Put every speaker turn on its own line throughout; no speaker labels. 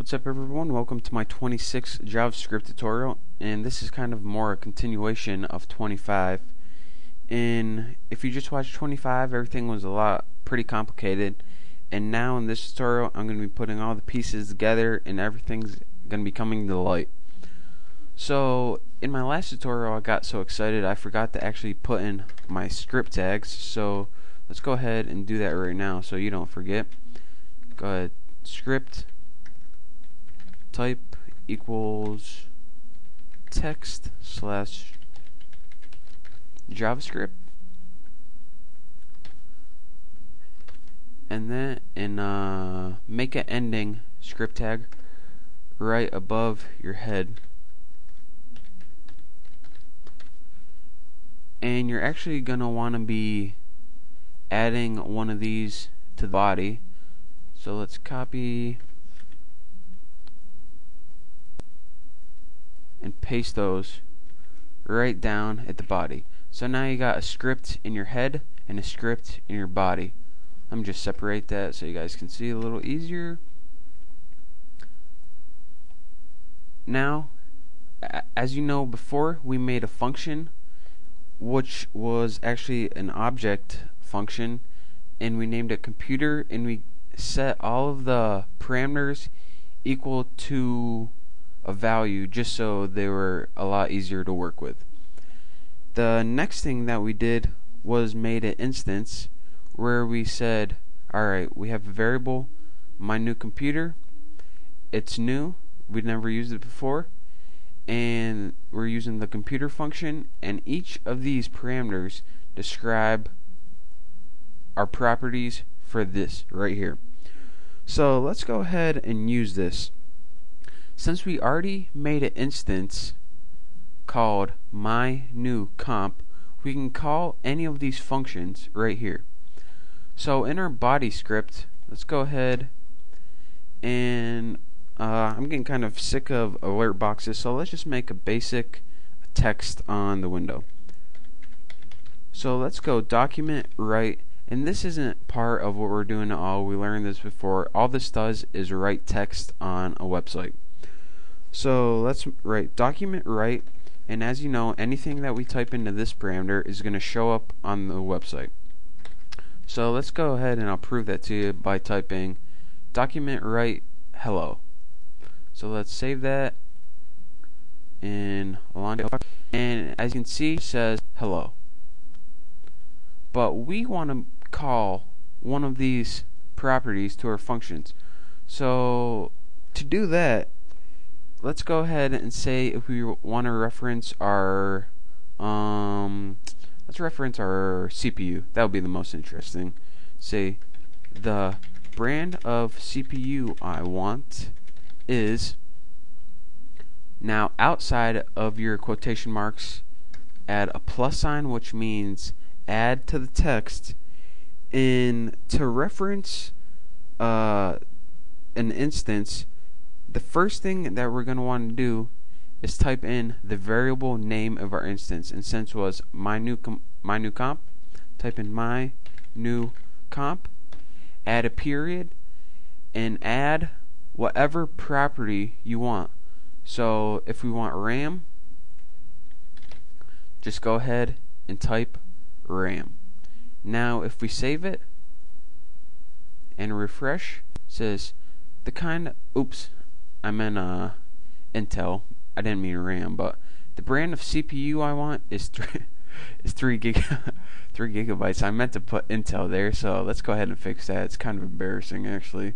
What's up everyone, welcome to my 26th JavaScript tutorial, and this is kind of more a continuation of 25. And if you just watched 25, everything was pretty complicated, and now in this tutorial I'm going to be putting all the pieces together and everything's going to be coming to light. So in my last tutorial I got so excited I forgot to actually put in my script tags, so let's go ahead and do that right now so you don't forget. Go ahead, script type equals text slash JavaScript, and then make an ending script tag right above your head, and you're actually gonna want to be adding one of these to the body. So let's copy and paste those right down at the body. So now you got a script in your head and a script in your body. Let me just separate that so you guys can see a little easier. Now, as you know, before we made a function which was actually an object function, and we named it computer, and we set all of the parameters equal to a value just so they were a lot easier to work with. The next thing that we did was made an instance where we said, alright, we have a variable, my new computer, it's new, we'd never used it before, and we're using the computer function, and each of these parameters describe our properties for this right here. So let's go ahead and use this. Since we already made an instance called my new comp, we can call any of these functions right here. So in our body script, let's go ahead and I'm getting kind of sick of alert boxes, so let's just make a basic text on the window. So let's go document write, and this isn't part of what we're doing at all. We learned this before. All this does is write text on a website. So let's write document write, and as you know, anything that we type into this parameter is going to show up on the website. So let's go ahead and I'll prove that to you by typing document write hello. So let's save that in Alonzo, and as you can see it says hello. But we want to call one of these properties to our functions. So to do that, let's go ahead and say if we want to reference our let's reference our CPU. That would be the most interesting. Say the brand of CPU I want is, now outside of your quotation marks add a plus sign, which means add to the text, and to reference an instance, the first thing that we're going to want to do is type in the variable name of our instance, and since it was my new comp, type in my new comp, add a period, and add whatever property you want. So if we want RAM, just go ahead and type RAM. Now if we save it and refresh, it says the kind, oops, I meant Intel. I didn't mean RAM, but the brand of CPU I want is 3 gigabytes. I meant to put Intel there, so let's go ahead and fix that. It's kind of embarrassing actually.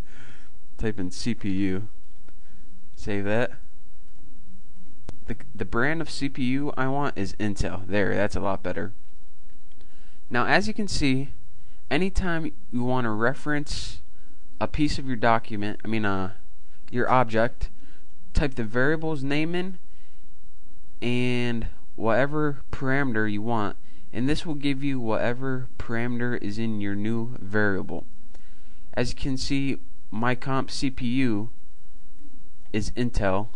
Type in CPU. Save that. The brand of CPU I want is Intel. There, that's a lot better. Now as you can see, anytime you want to reference a piece of your document, your object, type the variable's name in and whatever parameter you want, and this will give you whatever parameter is in your new variable. As you can see, my comp CPU is Intel,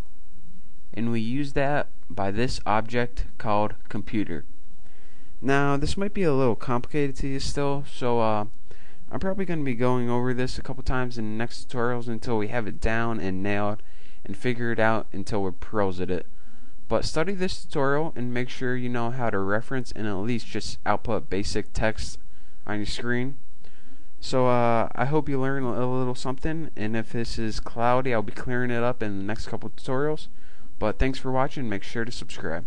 and we use that by this object called computer. Now this might be a little complicated to you still, so I'm probably going to be going over this a couple times in the next tutorials until we have it down and nailed and figure it out until we're pros at it. But study this tutorial and make sure you know how to reference and at least just output basic text on your screen. So I hope you learn a little something, and if this is cloudy, I'll be clearing it up in the next couple tutorials. But thanks for watching. Make sure to subscribe.